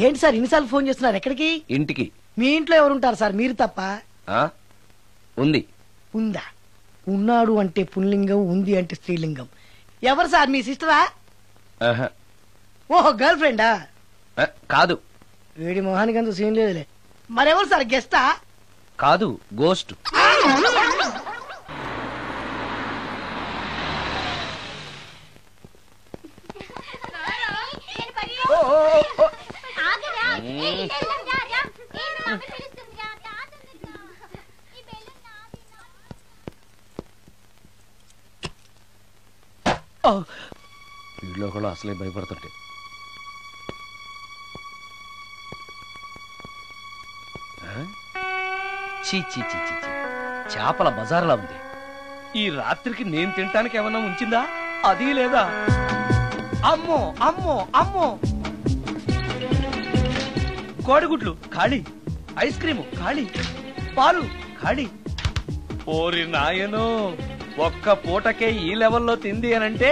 ఏంటి సార్ ఇన్నిసార్లు ఫోన్ చేస్తున్నారు? ఎక్కడికి? ఇంటికి. మీ ఇంట్లో ఎవరుంటారు సార్? మీరు తప్ప. ఉంది. ఉందా? ఉన్నాడు అంటే పుల్లింగం, ఉంది అంటే స్త్రీలింగం. ఎవరు సార్? మీ సిస్టరా? ఓహో, గర్ల్ ఫ్రెండా? కాదు. వీడి మొహానికి అంత సీన్ లేదులే. మరెవరు సార్? గెస్టా? కాదు, గోస్ట్. వీళ్ళు కూడా అసలే భయపడుతుంటే. చీ చీ చీ చీ, చేపల బజార్లా ఉంది. ఈ రాత్రికి నేను తినటానికి ఏమన్నా ఉంచిందా? అది లేదా? అమ్మో అమ్మో అమ్మో, కోడిగుడ్లు ఖాళీ, ఐస్ క్రీము ఖాళీ, పాలు ఖాళీ. ఓరి నాయనో, ఒక్క పూటకే ఈ లెవెల్లో తింది అనంటే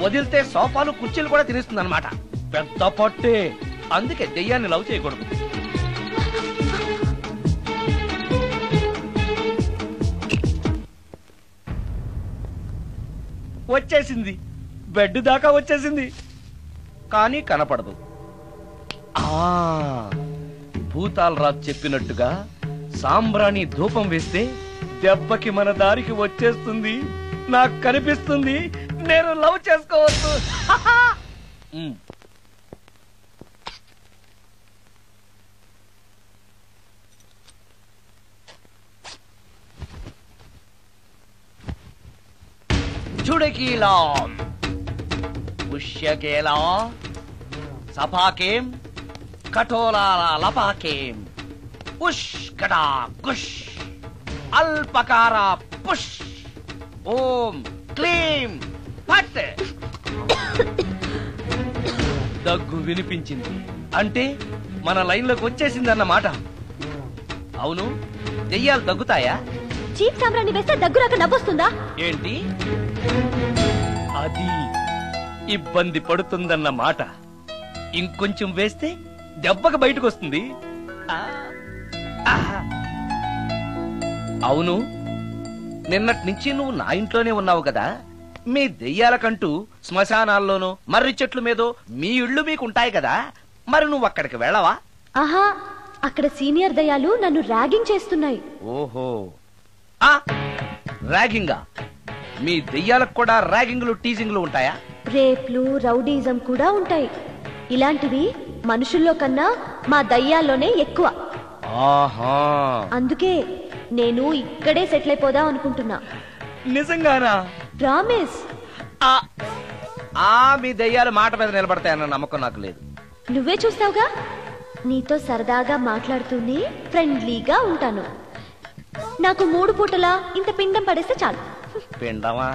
వదిలితే సోఫాలు కుర్చీలు కూడా తినేస్తుంది అనమాట. పెద్ద పొట్టే. అందుకే దెయ్యాన్ని లవ్ చేయకూడదు. వచ్చేసింది, బెడ్ దాకా వచ్చేసింది, కానీ కనపడదు. భూతాలరాజు చెప్పినట్టుగా సాంబ్రాణి ధూపం వేస్తే దెబ్బకి మన దారికి వచ్చేస్తుంది. నాకు కనిపిస్తుంది, నేను లవ్ చేసుకోవచ్చు. చుడకీలా పుష్యకేలా సపాకేం కఠోరాల లపాకేం పుష్ కటా కుష్ అల్పకార పుష్ ఓం క్లీం పట్. దగ్గు వినిపించింది అంటే మన లైన్లోకి వచ్చేసిందన్నమాట. అవును, దెయ్యాలు దగ్గుతాయా? చీప్ సాంబ్రాణి వేస్తే దగ్గు రాక నవ్వొస్తుందా ఏంటి? అది ఇబ్బంది పడుతుందన్న మాట. ఇంకొంచెం వేస్తే దెబ్బకి బయటకు వస్తుంది. అవును, నిన్నటి నుంచి నువ్వు నా ఇంట్లోనే ఉన్నావు కదా. మీ దెయ్యాలకంటూ శ్మశానాల్లోనూ మర్రి చెట్ల మీదో మీ ఇళ్ళు మీకుంటాయి కదా, మరి నువ్వు అక్కడికి వెళ్ళవా? ఆహా, అక్కడ సీనియర్ దయ్యాలు నన్ను ర్యాగింగ్ చేస్తున్నాయి. ఓహో, ర్యాగింగా? మీ దెయ్యాలకు కూడా ర్యాగింగ్లు టీజింగ్లు ఉంటాయా? రేప్లు, రౌడీజం కూడా ఉంటాయి. ఇలాంటివి మనుషుల్లో కన్నా మా దయ్యాల్లోనే ఎక్కువ. ఆహా, అందుకే నేను ఇక్కడే సెటిల్ అయిపోదాం అనుకుంటున్నా. నిజంగానా? ప్రామిస్. మీ దెయ్యాలు మాట మీద నిలబడతాయన్న నమ్మకం నాకు లేదు. నువ్వే చూస్తావుగా. నీతో సరదాగా మాట్లాడుతూనే ఫ్రెండ్లీగా ఉంటాను. నాకు 3 పూటలా ఇంత పిండం పడేస్తే చాలు. పిండమా?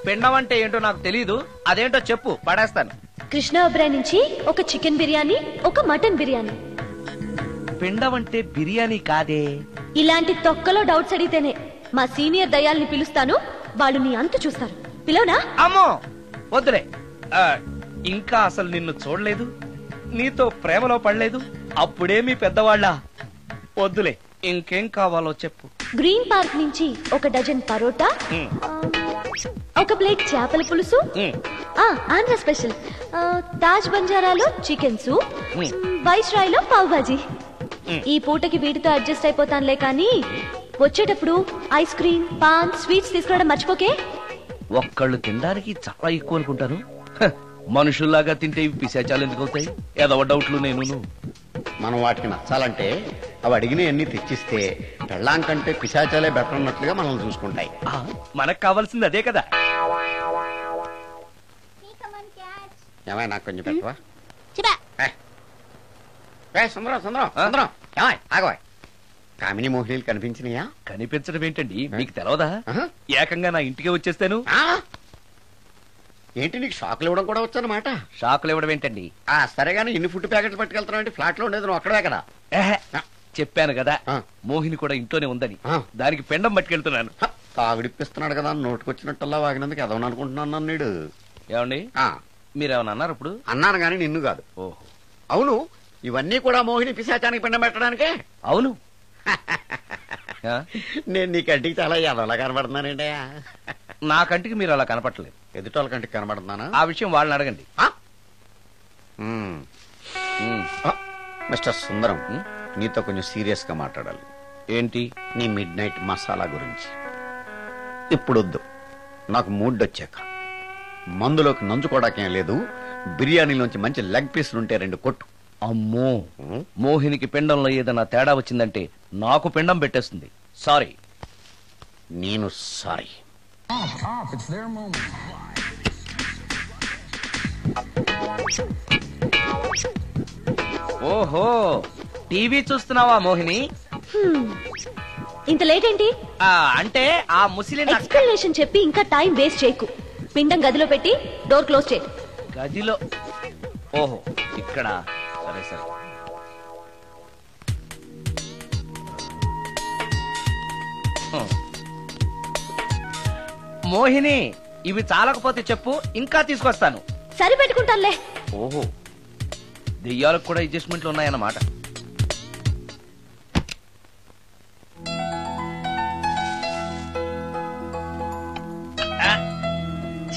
పిండం అంటే ఏంటో నాకు తెలీదు. అదేంటో చెప్పు, పడేస్తాను. కృష్ణ ఒబ్రాయ్ నుంచి ఒక చికెన్ బిర్యానీ, ఒక మటన్ బిర్యానీ. పిండం అంటే బిర్యానీ కాదే. ఇలాంటి తొక్కలో డౌట్స్ అడిగితేనే మా సీనియర్ దయ్యాల్ని పిలుస్తాను. వాళ్ళు నీ అంతు చూస్తారు. పిలవనా? అమ్మో వద్దులే. ఇంకా అసలు నిన్ను చూడలేదు, నీతో ప్రేమలో పడలేదు. అప్పుడే మీ పెద్దవాళ్ళ. వద్దులే, ఇంకేం కావాలో చెప్పు. గ్రీన్ పార్క్ నుంచి ఒక డజన్ పరోటా, ఒక ప్లేట్ చేపల పులుసు, ఆంధ్ర స్పెషల్ తాజ్ బంజారాలో చికెన్ సూప్, వైస్రాయ్ లో పావ్ భాజీ. ఈ పూటకి వీటితో అడ్జస్ట్ అయిపోతానులే, కానీ వచ్చేటప్పుడు ఐస్ క్రీమ్, పాన్, స్వీట్స్ తీసుకురావడం మర్చిపోకే. ఒక్కళ్ళు తినడానికి చాలా ఎక్కువ అనుకుంటాను. మనుషుల్లాగా తింటే ఇవి పిశాచాలు ఎందుకు అవుతాయి? ఏదో డౌట్లు. నేను మనం వాటికి నచ్చాలంటే అవి అడిగినవన్నీ తెచ్చిస్తే పెళ్ళాం కంటే పిశాచాలే బెటర్ అన్నట్లుగా మనల్ని చూసుకుంటాయి. మనకు కావాల్సింది అదే కదా. ఏమై నాకు కొంచెం పెట్టవా? సుందరం సుందరం సుందరం, ఏమై ఆగవా? కామిని మోహినీలు కనిపించినాయా? కనిపించడం ఏంటండి, మీకు తెలవదా? ఏకంగా నా ఇంటికి వచ్చేస్తాను. ఏంటి, నీకు షాకులు ఇవ్వడం కూడా వచ్చానమాట? షాకులు ఇవ్వడం ఏంటండి? సరేగాని ఇన్ని ఫుడ్ ప్యాకెట్లు పట్టుకెళ్తున్నావు అంటే ఫ్లాట్ లో ఉండేది నువ్వు అక్కడే కదా. చెప్పాను కదా, మోహిని కూడా ఇంట్లోనే ఉందని. దానికి పెండం పట్టుకెళ్తున్నాను. తాగుడిప్పిస్తున్నాడు కదా, నోటుకొచ్చినట్టల్లా వాగినందుకు ఎదవని అనుకుంటున్నాను నీడు. ఏమండి, మీరేమన్నా అన్నారు ఇప్పుడు? అన్నాను గాని నిన్ను కాదు. ఓహో, అవును, ఇవన్నీ కూడా మోహిని పిశాచానికి పిండం పెట్టడానికే. అవును. నేను నీ కంటికి చాలా ఎదలా కనబడుతున్నానండి. నా కంటికి మీరు అలా కనపడలేదు. ఎదుటోళ్ళ కంటికి కనబడుతున్నానా? ఆ విషయం వాళ్ళని అడగండి. మిస్టర్ సుందరం, నీతో కొంచెం సీరియస్ గా మాట్లాడాలి. ఏంటి? నీ మిడ్ నైట్ మసాలా గురించి. ఇప్పుడు వద్దు, నాకు మూడ్ వచ్చాక. మందులోకి నంచుకోవడాకేం లేదు, బిర్యానీలోంచి మంచి లెగ్ పీసులుంటే 2 కొట్టు. అమ్మో, మోహినికి పిండంలో ఏదైనా తేడా వచ్చిందంటే నాకు పిండం పెట్టేస్తుంది. సారీ. నేను సారీ. ఓహో, టీవీ చూస్తున్నావా మోహిని? ఇంత లేట్ ఏంటి? అంటే ఆ ముసిలి ఎక్స్ప్లెనేషన్ చెప్పి ఇంకా టైం వేస్ట్ చేయకు. పిండం గదిలో పెట్టి డోర్ క్లోజ్ చేయి. గదిలో? ఓహో, ఇక్కడ. సరే సరే. మోహిని, ఇవి చాలకపోతే చెప్పు, ఇంకా తీసుకొస్తాను. సరి పెట్టుకుంటానులే. ఓహో, దెయ్యాలకు కూడా అడ్జస్ట్మెంట్లు ఉన్నాయన్నమాట.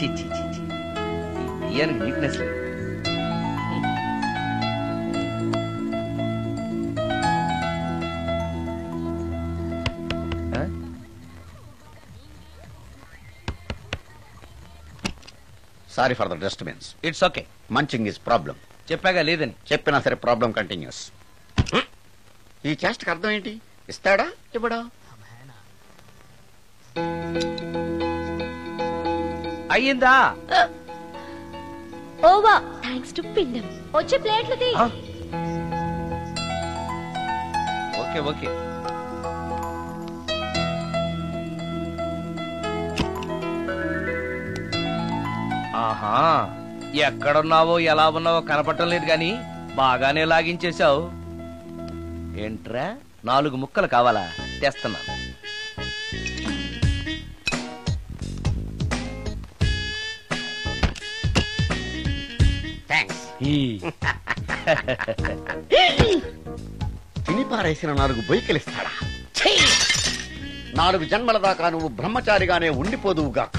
ఈ దెయ్యానికి నీట్నెస్ లేదు. Sorry for the disturbance. It's okay. Munching is problem. చెప్పాగా లేదని. చెప్పినా సరే ప్రాబ్లం కంటిన్యూస్. ఈ చేష్టకి అర్థం ఏంటి? ఇస్తాడా ఇవ్వడా? అయ్యిందా? ఓవా, థ్యాంక్స్ టు పిండం. వచ్చే ప్లేట్లు తీ. Okay okay. ఆహా, ఎక్కడున్నావో ఎలా ఉన్నావో కనపడటం లేదు గాని బాగానే లాగించేశావు. ఏంట్రా, 4 ముక్కలు కావాలా? తెస్తున్నాను. తిని పారేసిన 4 బొయ్యికలిస్తాడా? 4 జన్మల దాకా నువ్వు బ్రహ్మచారిగానే ఉండిపోదువుగాక.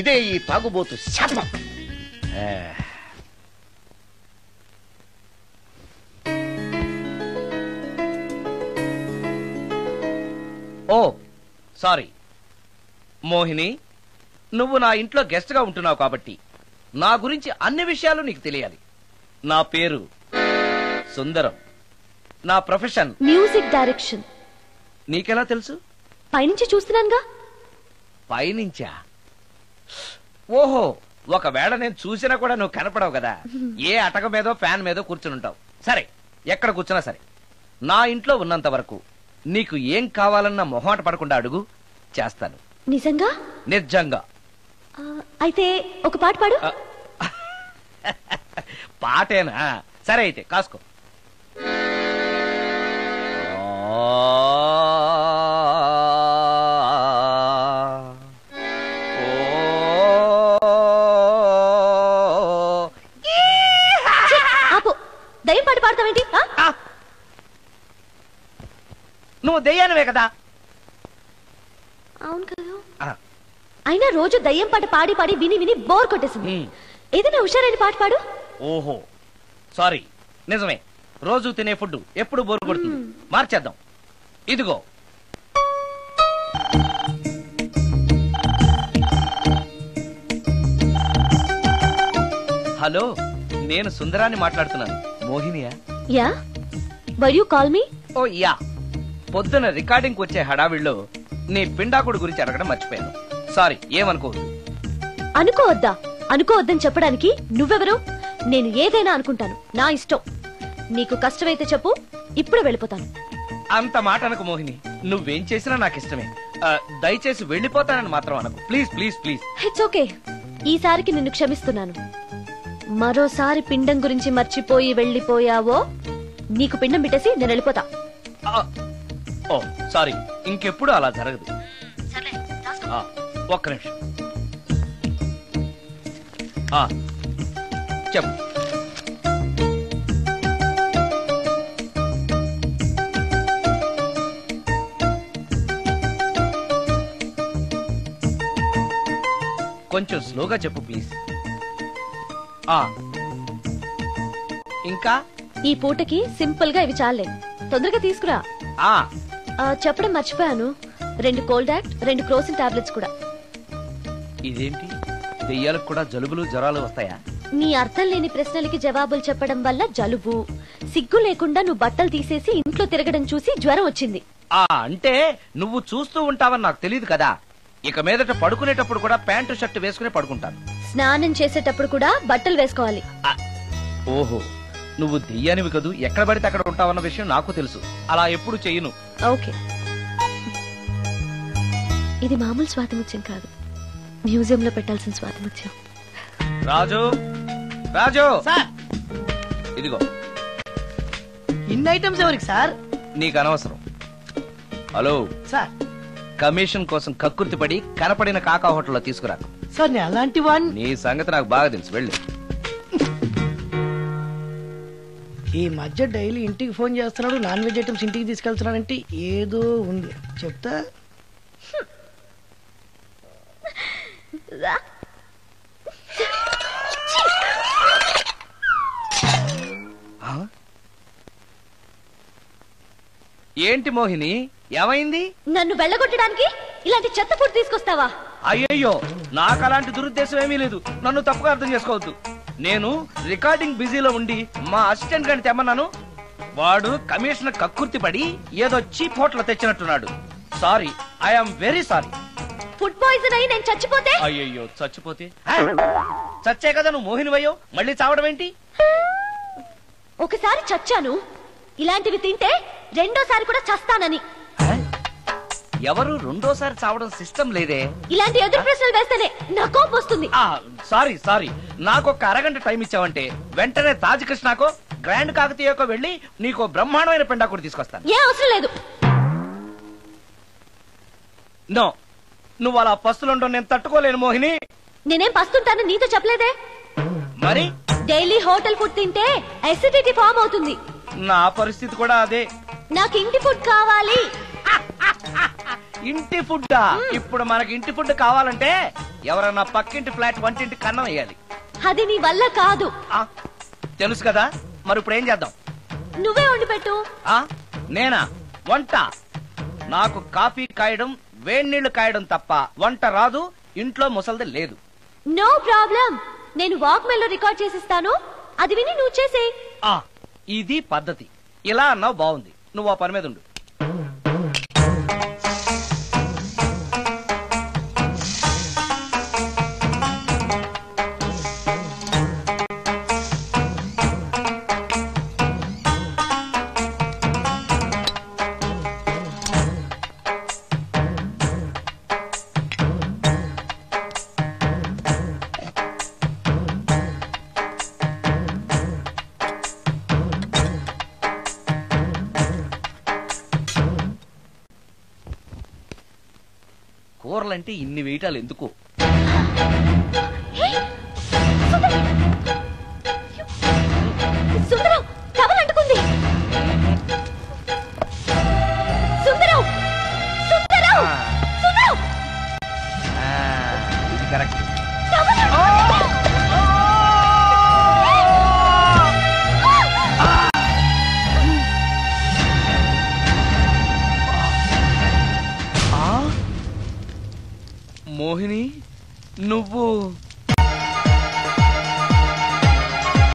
ఇదే ఈ తాగుబోతు శాపం. ఓ సారీ మోహిని, నువ్వు నా ఇంట్లో గెస్ట్ గా ఉంటున్నావు కాబట్టి నా గురించి అన్ని విషయాలు నీకు తెలియాలి. నా పేరు సుందరం. నా ప్రొఫెషన్ మ్యూజిక్ డైరెక్షన్. నీకెలా తెలుసు? పైనుంచి చూస్తున్నానుగా. పైనుంచా? ఓహో, ఒకవేళ నేను చూసినా కూడా నువ్వు కనపడవు కదా. ఏ అటక మీదో ఫ్యాన్ మీదో కూర్చుంటావు. సరే, ఎక్కడ కూర్చున్నా సరే, నా ఇంట్లో ఉన్నంత వరకు నీకు ఏం కావాలన్నా మొహాట పడకుండా అడుగు, చేస్తాను. నిజంగా? నిజంగా. అయితే ఒక పాట పాడు. పాటేనా? సరే అయితే కాసుకో. ఆపు, దయ్యం పాట పాడతావేంటి? నువ్వు దెయ్యానివే కదా. అవును కదా. అయినా రోజు దయ్యం పాట పాడి పాడి విని విని బోర్ కొట్టేసింది. ఏదైనా హుషారైన పాట పాడు. ఓహో సారీ, నిజమే. రోజు తినే ఫుడ్ ఎప్పుడు బోర్ కొడుతుంది. మార్చేద్దాం. ఇదిగో. హలో, నేను సుందరాన్ని మాట్లాడుతున్నాను. మోహినియా? Yeah, why you call me? Oh yeah, పొద్దున రికార్డింగ్ వచ్చే హడావిడిలో నీ పిండాకుడు గురించి అడగడం మర్చిపోయాను. సారీ, ఏమనుకోవద్దు. అనుకోవద్దా? అనుకోవద్దని చెప్పడానికి నువ్వెవరు? నేను ఏదైనా అనుకుంటాను, నా ఇష్టం. నీకు కష్టమైతే చెప్పు, ఇప్పుడు వెళ్ళిపోతాను. అంత మాట అనకు మోహిని. నువ్వేం చేసినా నాకు ఇష్టమే. దయచేసి వెళ్ళిపోతానని మాత్రం అనకు. Please please please. It's okay, ఈసారికి నిన్ను క్షమిస్తున్నాను. మరోసారి పిండం గురించి మర్చిపోయి వెళ్ళిపోయావో నీకు పిండం పెట్టేసి నేను వెళ్ళిపోతా. ఓ సారీ, ఇంకెప్పుడు అలా జరగదు. ఒక్క నిమిషం. చెప్పు. కొంచెం స్లోగా చెప్పు ప్లీజ్. ఇంకా ఈ పూటకి సింపుల్ గా ఇవి చాలే, తొందరగా తీసుకురా. ఆ చెప్పడం మర్చిపోయాను, 2 కోల్డ్ యాక్ట్, 2 క్రోసిన్ టాబ్లెట్స్ కూడా. ఇదేంటి, దెయ్యాలకు కూడా జలుబులు జ్వరాలు వస్తాయా? నీ అర్థం లేని ప్రశ్నలకి జవాబులు చెప్పడం వల్ల జలుబు, సిగ్గు లేకుండా నువ్వు బట్టలు తీసేసి ఇంట్లో తిరగడం చూసి జ్వరం వచ్చింది. అంటే నువ్వు చూస్తూ ఉంటావని నాకు తెలియదు కదా. ఇక మీదట పడుకునేటప్పుడు కూడా ప్యాంటు షర్ట్ వేసుకుని పడుకుంటాను. స్నానం చేసేటప్పుడు కూడా బట్టలు వేసుకోవాలి. ఓహో, నువ్వు దెయ్యానివి కదూ, ఎక్కడ పడితే అక్కడ ఉంటావన్న విషయం నాకు తెలుసు. అలా ఎప్పుడు చెయ్యను. ఓకే, ఇది మామూలు స్వాతిముత్యం కాదు, మ్యూజియం లో పెట్టాల్సిన స్వాతిముత్యం. రాజు, రాజు సార్, ఇదిగో. ఇన్ని ఐటమ్స్ ఎవరికి సార్? నీకు అనవసరం. హలో సార్, కమిషన్ కోసం కక్కుర్తి పడి కనపడిన కాకా హోటల్లో తీసుకురా. సార్ నేను అలాంటి వాడిని. నీ సంగతి నాకు బాగా తెలుసు, వెళ్ళు. ఈ మధ్య డైలీ ఇంటికి ఫోన్ చేస్తున్నాడు, నాన్ వెజ్ ఐటమ్స్ ఇంటికి తీసుకెళ్తున్నాడంటే ఏదో ఉంది, చెప్తా. ఏంటి మోహిని, ఏమైంది? నన్ను వెళ్ళగొట్టడానికి ఇలాంటి చెత్త ఫుడ్ తీసుకొస్తావా? అయ్యయ్యో, నాకు అలాంటి దురుద్దేశం ఏమీ లేదు, నన్ను తప్పుగా అర్థం చేసుకోవద్దు. నేను రికార్డింగ్ బిజీలో ఉండి మా అసిస్టెంట్ గారిని తెమ్మన్నాను. వాడు కమిషనర్ కక్కుర్తి పడి ఏదో చీప్ హోటల్ తెచ్చినట్టున్నాడు. Sorry, I'm very sorry. Food poison అయి నేను చచ్చిపోతే? అయ్యయ్యో, చచ్చిపోతే? చచ్చే కదా నువ్వు మోహినివయ్యో, మళ్ళీ చావడం ఏంటి? ఒకసారి చచ్చాను, ఇలాంటివి తింటే రెండోసారి కూడా చస్తానని. ఎవరు రెండోసారి చావడం సిస్టం లేదే. ఇలాంటి ఎదురు ప్రశ్నలు వేస్తేనే నా కోపం వస్తుంది. సారీ సారీ, నాకు ఒక అరగంట టైం ఇచ్చావంటే వెంటనే తాజ్ కృష్ణకో గ్రాండ్ కాకతీయకో వెళ్ళి నీకు బ్రహ్మాండమైన పెండా కూడా తీసుకొస్తాను. ఏ అవసరం లేదు. నో, నువ్వు అలా పస్తులుండో నేను తట్టుకోలేను మోహిని. నేనేం పస్తుంటాను నీతో చెప్పలేదే. మరి డైలీ హోటల్ ఫుడ్ తింటే అసిడిటీ ఫామ్ అవుతుంది. నా పరిస్థితి కూడా అదే. నాకు ఇంటి ఫుడ్ కావాలి. ఇంటి ఫుడ్? ఇప్పుడు మనకి ఇంటి ఫుడ్ కావాలంటే ఎవరన్నా పక్కింటి ఫ్లాట్ వంటింటి కన్నం వేయాలి. అది నీ వల్ల కాదు. తెలుసు కదా, మరి ఇప్పుడు ఏం చేద్దాం? నువ్వే వండి పెట్టు. నేనా వంట? నాకు కాఫీ కాయడం, వేడి నీళ్లు కాయడం తప్ప వంట రాదు. ఇంట్లో ముసల్ది లేదు. నో ప్రాబ్లం, నేను వాక్మెన్ లో రికార్డ్ చేసిస్తాను, అది విని నువ్వు చేసే. ఇది పద్ధతి. ఇలా అన్నావు, బాగుంది. నువ్వు ఆ పని మీద ఉండు. కూరలంటే ఇన్ని వేయటాలు ఎందుకు? సుందరం, టవల్ అంటుకుంది. సుందరం, సుందరం, సుందరం. ఇది కరెక్ట్. మోహిని, నువ్వు